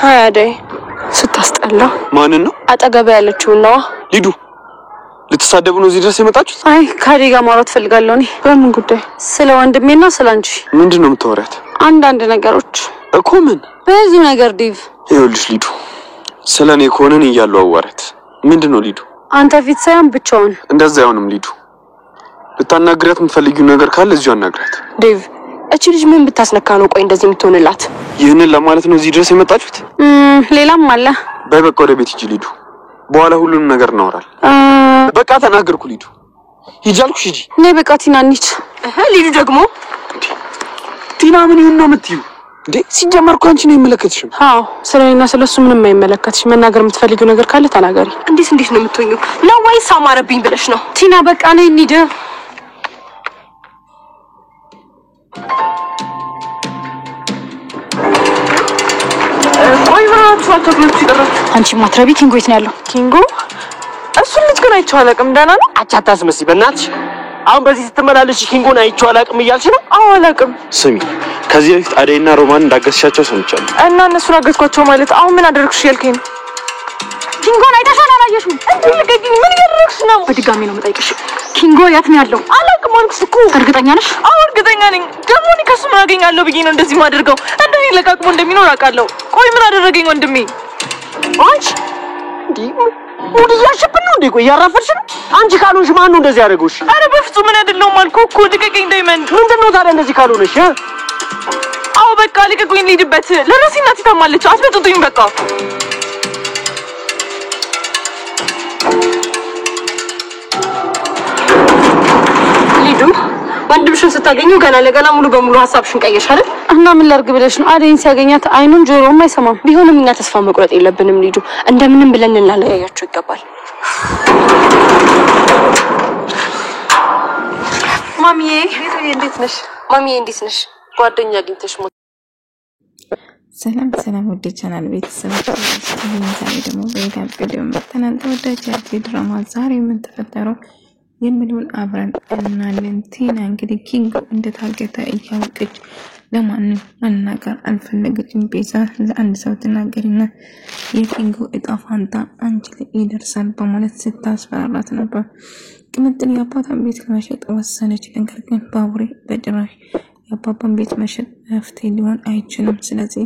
ሃይ አደይ ስታስጠላ ማን ነው አጠገብ ያለችው ነው ሊዱ ልትሳደቡ ነው እዚህ ድረስ የመጣችሁት አይ ካዲጋ ማውራት ፈልጋለሁ እኔ በምን ጉዳይ ስለ ወንድሜና ስላንቺ ምንድነው የምታወራት አንዳንድ ነገሮች እኮ ምን ብዙ ነገር ዲቭ ይኸውልሽ ሊዱ ስለኔ ኮነን ይያለው አዋራት ምንድነው ሊዱ አንተ ፊት ሳይሆን ብቻውን እንደዛ አይሆንም ሊዱ ልታናግራት የምትፈልጊው ነገር ካለ እዚሁ አናግራት ዲቭ እቺ ልጅ ምን ብታስነካ ነው ቆይ እንደዚህ የምትሆንላት ይሄንን ለማለት ነው እዚህ ድረስ የመጣችሁት ሌላም አለ በቃ ወደ ቤት ሂጂ ሊዱ በኋላ ሁሉንም ነገር እናወራለን በቃ ተናገርኩ ሊዱ ሂጃልኩሽ ሂጂ ነይ በቃ ቲና እንሂድ ሊዱ ደግሞ ቲና ምን ይሁን ነው የምትይው እንዴ ሲጀመር እኮ አንቺ ነው የሚመለከትሽም አዎ ስለኔና ስለሱ ምንም አይመለከትሽ መናገር የምትፈልጊው ነገር ካለ ተናገሪ እንዴት ነው የምትሆኚው ነው ወይስ አማረብኝ ብለሽ ነው ቲና በቃ ነይ እንሂድ ቆይ ብራችሁ አትወጥሉት ይደረስ አንቺ ማትረቢ ኪንጎ የት ነው ያለው ኪንጎ እሱ ልጅ ግን አይቼው አላውቅም ደህና ነው አቻታስመሲ በእናትሽ አሁን በዚህ ስትመላለሽ ኪንጎን አይቼው አላውቅም እያልሽ ነው አዎ አላውቅም ስሚ ከዚህ በፊት አደይና ሮማን እንዳገስሻቸው ሰምቻለሁ እና እነሱን አገስኳቸው ማለት አሁን ምን አደረግሽ ያልከኝ ኪንጎን አይተሻል አላየሽም እንዴ ልቀቂኝ ምን ያደረግሽ ነው በድጋሚ ነው የምጠይቅሽ ኪንጎ የት ነው ያለው አላውቅም አልኩሽ እኮ እርግጠኛ ነሽ አዎ እርግጠኛ ነኝ ደግሞ እኔ ከሱ ምን አገኛለሁ ብዬ ነው እንደዚህ ማደርገው እንደኔ ለቃቅሞ እንደሚኖር አውቃለሁ ቆይ ምን አደረገኝ ወንድሜ አንቺ እንዴ ሙድ ያሽብን ነው እንዴ ቆይ ያራፈርሽ ነው አንቺ ካልሆንሽ ማን ነው እንደዚህ ያደርገውሽ አረ በፍጹም ምን አይደለም አልኩ እኮ ልቀቂኝ ዳይመንድ ምንድነው ታዲያ እንደዚህ ካልሆነሽ አዎ በቃ ልቀቁኝ ልሂድበት ለራሴ እናት ታማለች አትበጡኝ በቃ ሊዱ ወንድምሽን ስታገኙ ገና ለገና ሙሉ በሙሉ ሐሳብሽን ቀየርሽ አይደል እና ምን ላርግ ብለሽ ነው አደይን ሲያገኛት አይኑን ጆሮም አይሰማም ቢሆንም እኛ ተስፋ መቁረጥ የለብንም ሊዱ እንደምንም ብለን እናለያያችሁ ይገባል ማሚዬ እንዴት ነሽ ማሚዬ እንዴት ነሽ ጓደኛ አግኝተሽ ሰላም ወደ ቻናል ቤተሰቦች ዛሬ ደግሞ በሌላ ቪዲዮ መጥተናል ተወዳጅ ድራማ ዛሬ ምን ተፈጠረው የሚሉን አብረን እናያለን ቲና እንግዲህ ኪንጎ እንደታገተ እያወቀች ለማንም መናገር አልፈለገችም ቤዛ ለአንድ ሰው ተናገሪና የኪንጎ እጣ ፋንታ አንቺ ላይ ይደርሳል በማለት ስታስፈራራት ነበር ቅምጥል የአባቷን ቤት ለመሸጥ ወሰነች ነገር ግን ባቡሬ በጭራሽ የአባቷን ቤት መሸጥ መፍትሄ ሊሆን አይችልም ስለዚህ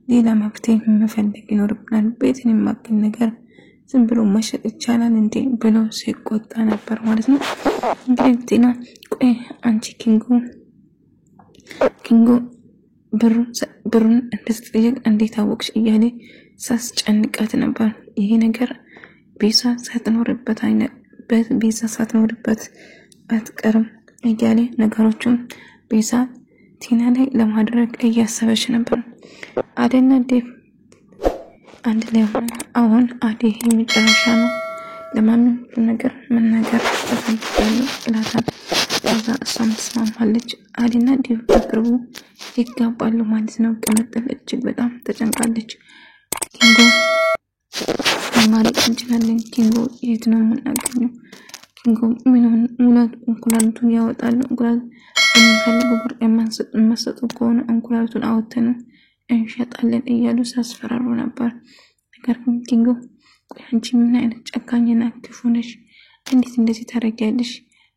ሌላ መፍትሄ መፈለግ ይኖርብናል ቤትን የማግኝ ነገር ዝም ብሎ መሸጥ ይቻላል እንዴ ብሎ ሲቆጣ ነበር ማለት ነው እንግዲህ ቲና ቆይ አንቺ ኪንጎ ብሩን እንደተጠየቅ እንዴት አወቅሽ እያለ ሳስጨንቃት ነበር ይሄ ነገር ቤዛ ሳትኖርበት አትቀርም እያለ ነገሮችን ቤዛ ቲና ላይ ለማድረግ እያሰበች ነበር አደና ዴቭ አንድ ላይ አሁን አደይ የሚጨረሻ ነው ለማንም ነገር መናገር ተፈልጋለሁ ይላታል ከዛ እሷም ተስማማለች አደና ዴቭ በቅርቡ ይጋባሉ ማለት ነው ቅምጥል እጅግ በጣም ተጨንቃለች ኪንጎ ማለት እንችላለን ኪንጎ የት ነው የምናገኘው ኪንጎ ምንም እንቁላሉን ያወጣሉ እንቁላል የሚፈልጉ ብር የማንሰጡ ከሆነ እንቁላሉን አወጥተን እንሸጣለን እያሉ ሳስፈራሩ ነበር ነገር ግን ኪንጎ አንቺ ምን አይነት ጨካኝና ክፉ ነሽ እንዴት እንደዚህ ታረጊያለሽ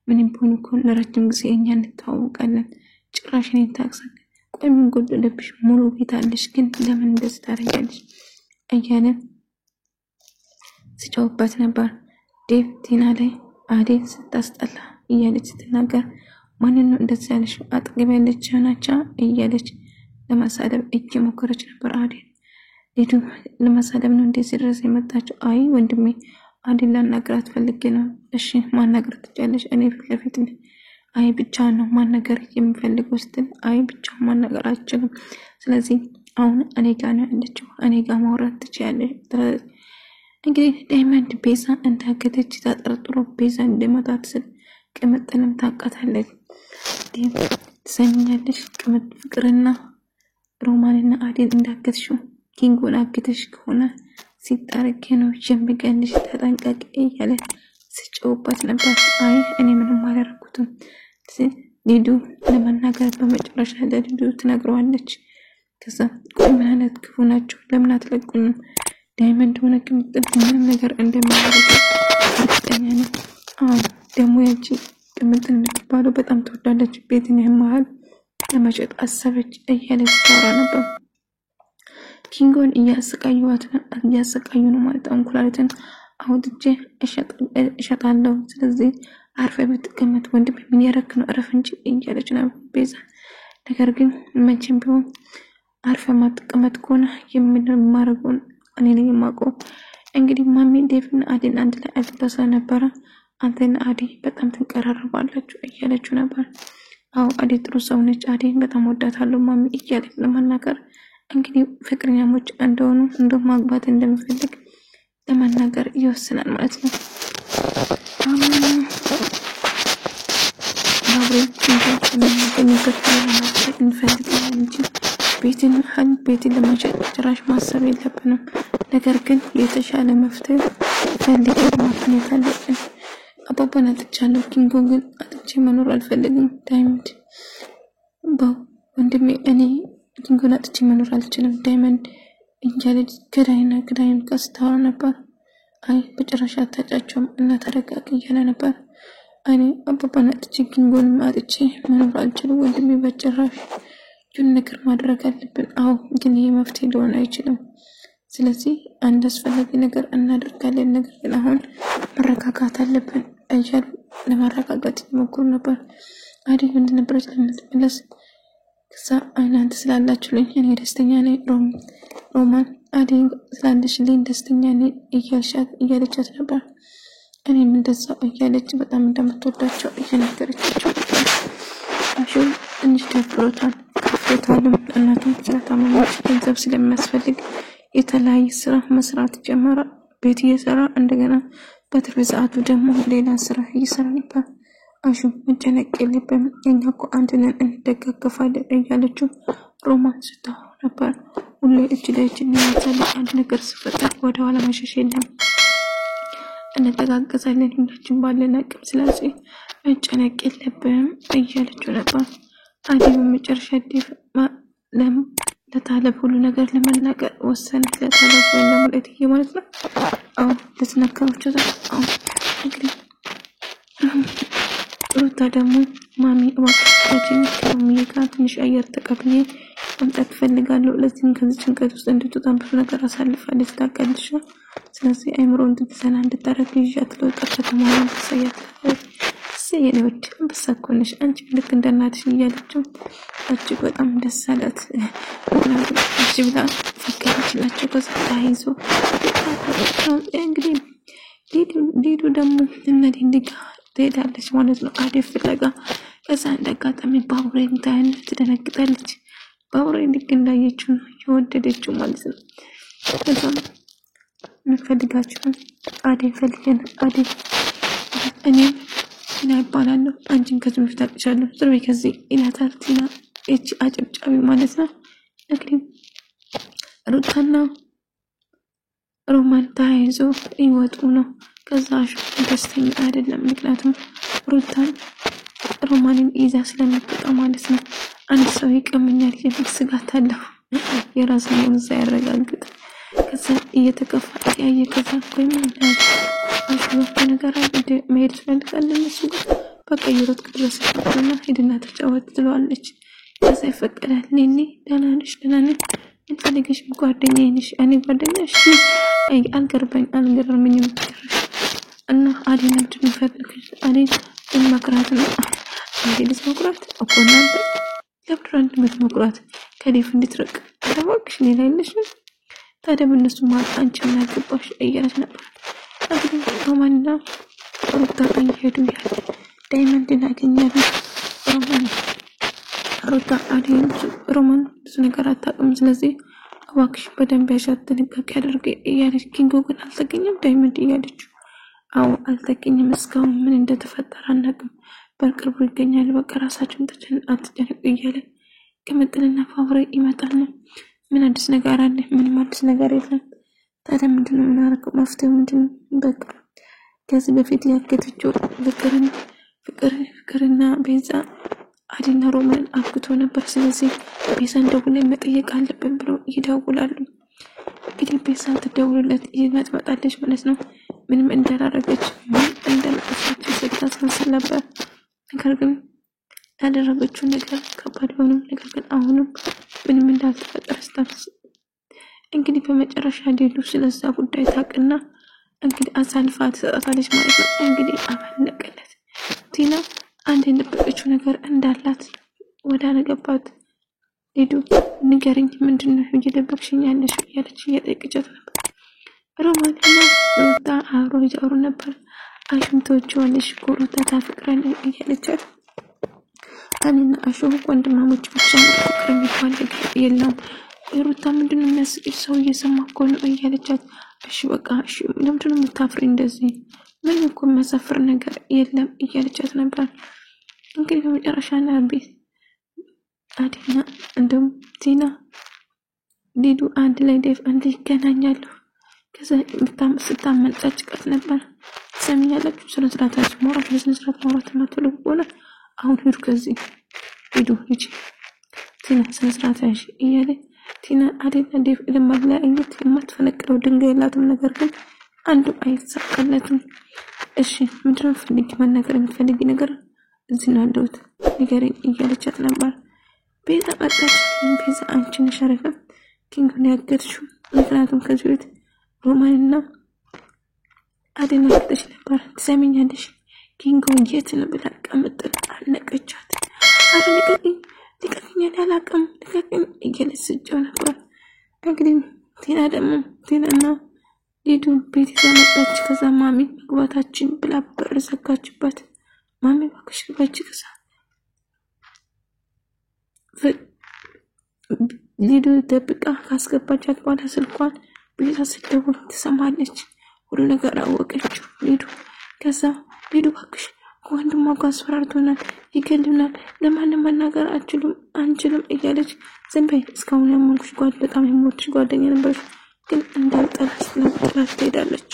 ምንም ቢሆን እኮ ለረጅም ጊዜ እኛ እንተዋወቃለን ጭራሽ እኔን ታክሳለሽ ቆይ ምን ጎደለብሽ ሙሉ ቤት አለሽ ግን ለምን እንደዚህ ታረጊያለሽ እያለ ሲጮህበት ነበር ዴቭ ቲና ላይ አደይ ስታስጠላ እያለች ስትናገር ማንን ነው እንደዚህ ያለሽ አጠገብ ያለች ናቻ እያለች ለማሳደብ እየሞከረች ነበር አደይ ሊዱ ለማሳደብ ነው እንደዚህ ድረስ የመጣችው አይ ወንድሜ አደይ ላናግራት ፈልጌ ነው እሺ ማናገር ትችያለሽ እኔ ፊት ለፊት አይ ብቻ ነው ማናገር የምፈልገው ስትል አይ ብቻ ማናገር አልችልም ስለዚህ አሁን እኔ ጋር ነው ያለችው እኔ ጋር ማውራት ትችያለሽ እንግዲህ ዳይመንድ ቤዛ እንዳገተች ተጠርጥሮ ቤዛ እንደመታት ስል ቅምጥልም ታቃታለች ሰሚኛለሽ ቅምጥ ፍቅርና ሮማንና አደይ እንዳገተሽው ኪንጎን አገተሽ ከሆነ ሲጣረክ ነው ጀምገንሽ ተጠንቀቂ እያለ ሲጮህባት ነበር አይ እኔ ምንም አላደረኩትም ሊዱ ለመናገር በመጨረሻ ለሊዱ ትነግረዋለች ከዛ ምን አይነት ክፉ ናቸው ለምን አትለቁኝም ዳይመንድ ሆነ ቅምጥል ምንም ነገር እንደማያደርግ እርግጠኛ ነኝ ደግሞ ያቺ ቅምጥል የምትባለው በጣም ተወዳለች ቤትን ያማል ለማጨት አሰበች እያለች ታወራ ነበር ኪንጎን እያሰቃዩ ነው ማለት እንኩላሊትን አውጥቼ እሸጣለሁ ስለዚህ አርፈ ብትቀመጥ ወንድም ምን ያረክ ነው አረፍ እንጂ እያለች ነው ቤዛ ነገር ግን መቼም ቢሆን አርፈ ማትቀመጥ ከሆነ የምንማረውን እኔ ነኝ የማውቀው እንግዲህ ማሚ ዴቭና አዲን አንድ ላይ አጥተሳ ነበር አንተና አዲ በጣም ተንቀራርባላችሁ እያለችው ነበር አው አዲ ጥሩ ሰው ነች አዲ በጣም ወዳታለሁ ማሚ እያለች ለማናገር እንግዲህ ፍቅረኛሞች እንደሆኑ ማግባት እንደምፈልግ ለማናገር ይወስናል ማለት ነው ቤትን ለማሸጥ ጭራሽ ማሰብ የለብንም ነገር ግን የተሻለ መፍትሄ ፈልገን ማግኘት አለብን አባባን አጥቻለሁ ኪንጎ ግን አጥቼ መኖር አልፈልግም ዳይመንድ ወንድሜ እኔ ኪንጎን አጥቼ መኖር አልችልም ዳይመንድ እንጃለች ከዳይን ከስታወራ ነበር አይ በጭራሽ አታጫቸውም እና ተረጋጋ እያለ ነበር እኔ አባባን አጥቼ ኪንጎን አጥቼ መኖር አልችልም ወንድሜ በጭራሽ ጁን ነገር ማድረግ አለብን አው ግን ይሄ መፍትሄ ሊሆን አይችልም ስለዚህ አንድ አስፈላጊ ነገር እናደርጋለን ነገር ግን አሁን መረጋጋት አለብን እያሉ ለማረጋጋት ይሞክሩ ነበር አዲ ምን ነበር ለምትመለስ ከዛ አይናንተ ስላላችሁልኝ እኔ ደስተኛ ነኝ ሮማን አዲ ስላንደሽልኝ ደስተኛ ነኝ እያለቻት ነበር እኔም እንደዛ እያለች በጣም እንደምትወዳቸው እየነገረቻቸው አሹ እንጂ ደፍሮታል ከፍቶታልም እናቱም ስለታመመች ገንዘብ ስለሚያስፈልግ የተለያየ ስራ መስራት ጀመረ ቤት እየሰራ እንደገና በትርፍ ሰዓቱ ደግሞ ሌላ ስራ እየሰራ ነበር አሹ መጨነቅ የለብም እኛ እኮ አንድ ነን እንደጋገፋለን እያለችው ሮማን ስታወራ ነበር ሁሌ እጅ ለእጅ እንያዛለን አንድ ነገር ሲፈጠር ወደ ኋላ መሸሽ የለም እንተጋገዛለን ሁላችን ባለን አቅም ስለዚህ መጨነቅ የለብም እያለችው ነበር አዲ በመጨረሻ ለታለብ ሁሉ ነገር ለመናገር ወሰነች ለታለብ ለማለት ማለት ነው አው ለተነካሮች አው እንግዲህ ሩታ ደግሞ ማሚ እባክሽን ከሚጋ ትንሽ አየር ተቀብዬ መምጣት ፈልጋለሁ ለዚህም ከዚህ ጭንቀት ውስጥ እንድትወጣ ብዙ ነገር አሳልፋለች ታቀልሽ ስለዚህ አይምሮን እንድትሰና እንድታረግ ይያት ለውጣ ከተማውን ተሰያት ሰየነውት በሰኮንሽ አንቺ ልክ እንደናትሽ እያለችው እጅግ በጣም ደስ አላት እሺ ብላ ፈከረችላቸው ከዛይዞ እንግዲህ ዲዱ ደግሞ እነዲ እንዲጋ ትሄዳለች ማለት ነው አዴፍ ፍለጋ ከዛ እንደጋጣሚ ባቡሬን ታይን ትደነግጣለች ባቡሬን ልክ እንዳየችው ነው የወደደችው ማለት ነው ከዛ ምፈልጋችሁ አዴ ፈልገን አዴ እኔ ይባላል አንቺን ከዚህ በፊት አጥቻለሁ ዝርቤ ከዚህ ኢላታርቲና እቺ አጨብጫቢ ማለት ነው እንግዲህ ሩታና ሮማን ታይዞ ይወጡ ነው ከዛሽ ደስተኛ አይደለም ምክንያቱም ሩታን ሮማንን ይዛ ስለምትወጣ ማለት ነው አንድ ሰው ይቀመኛል የስጋት አለው የራሱን ያረጋግጥ ከዛ እየተከፋ ያየ ከዛ ቆይ ማለት አሽወት ነገር አይደ መሄድ ፈልጋለሁ እሱ በቃ ይሮጥ ከደረሰና ሄድና ተጫወት ትለዋለች ከዛ ይፈቀዳል ኔኔ ደህና ነሽ እንፈልግሽ ጓደኛዬ ነሽ እኔ ጓደኛሽ አይ አልገረመኝም እና አዲና ትፈልግሽ አዲ መቅራት ነው አዲ ልትመቅራት አቆናንተ ለብራንድ መቅራት ከዲፍ እንድትረቅ ተባክሽ ኔ ላይ ነሽ ታዲያ በእነሱ ማለት አንቺ ምን አገባሽ እያለች ነበር አግኝ ሮማንና ሩታ እየሄዱ ያለ ዳይመንድ እናገኛሉ ሩታ አዲን ሮማን ብዙ ነገር አታውቅም ስለዚህ አዋክሽ በደንብ ያሻት ጥንቃቄ አድርገ እያለች ኪንጎ ግን አልተገኘም ዳይመንድ እያለች አው አልተገኘም እስካሁን ምን እንደተፈጠረ አናውቅም በቅርቡ ይገኛል በቃ ራሳችሁን አትጨነቁ እያለ ከመጥልና ፋብሪ ይመጣል ምን አዲስ ነገር አለ ምንም አዲስ ነገር የለም ታዲያ ምንድነው እናረከው መፍትሄው ምንድነው በቃ ከዚህ በፊት ያከተችው ፍቅርና ቤዛ አዲና ሮማን አግቶ ነበር። ስለዚህ ቤዛን ደውለን መጠየቅ አለብን ብለው ይደውላሉ። እንግዲህ ቤዛ ትደውልለት ይመጣለች ማለት ነው። ምንም እንዳላረገች ምን እንደመጣች ስታስመስል ነበር። ነገር ግን ያደረገችው ነገር ከባድ ሆኖ ነገር ግን አሁንም ምንም እንዳልተፈጠረ ስታስብ እንግዲህ በመጨረሻ ዲዱ ስለዛ ጉዳይ ታውቅና እንግዲህ አሳልፋ ትሰጣታለች ማለት ነው። እንግዲህ አመለቀለት። ቲና አንድ የነበረችው ነገር እንዳላት ወደ አነገባት ዲዱ ንገረኝ ምንድነው እየደበቅሽኝ ያለሽ እያለች እየጠየቀቻት ነበር። ሮማንና ሩታ አብሮ ይጃሩ ነበር። አሹም ተወጪዋለሽ ሩታ ታፍቅረን እያለቻት አኒና አሹ ወንድማሞች ብቻ ፍቅር የሚባል ነገር የለም። ሩታ ምንድነው የሚያስቅሽ ሰው እየሰማኮ ነው እያለቻት እሺ በቃ እሺ ለምንድነው የምታፍሪ እንደዚህ ምን እኮ የሚያሳፍር ነገር የለም እያለቻት ነበር። እንግዲህ በመጨረሻ ቤት አዲና እንደም ቲና ዲዱ አንድ ላይ ዴቭ አንድ ይገናኛሉ። ከዛ ስታመልጣጭቃት ነበር። ሰሚያለችሁ ስለ ስራታችሁ ማውራት ለስነስርዓት ማውራት ማትፈልጉ ከሆነ አሁን ሂዱ ከዚህ ሂዱ ሂጂ ቲና ስለ ስራታሽ እያለ ቲና አዲና ዴቭ ለማላ አይነት የማትፈነቅለው ድንጋይ የላትም። ነገር ግን አንዱ አይሳካለትም። እሺ ምንድነው ፈልጊ መናገር የምትፈልጊ ነገር እዚህ ነው ያለሁት ንገረኝ እያለቻት ነበር። ቤዛ መጣች። ቤዛ አንቺ ነሽ አይደል ኪንግን ያገድሽው? ምክንያቱም ከዚህ ቤት ሮማንና አዲና ከተሽ ነበር። ትሰሚኛለሽ ኪንግን የት ነው ብላ ቀምጥል አለቀቻት። አረ ልቀቂኝ ያላቀም ልቀቂኝ እያለችው ነበር። እንግዲህ ቲና ደግሞ ቲናና ዲዱ ቤት ተመጣች። ከዛ ማሚ መግባታችን ብላ በር ዘጋችባት። ማሚ ባክሽ ግባች። ከዛ ዲዱ ደብቃ ካስገባቻት በኋላ ስልኳን ቤዛ ስትደውል ትሰማለች። ሁሉ ነገር አወቀችው ዲዱ። ከዛ ዲዱ ባክሽ ወንድሟ ጋር አስፈራርቶናል፣ ይገሉናል፣ ለማንም መናገር አንችልም እያለች ዝም በይ እስካሁን ያመንኩሽ በጣም የምወድሽ ጓደኛ ነበርሽ ግን እንዳልጠላት ትሄዳለች።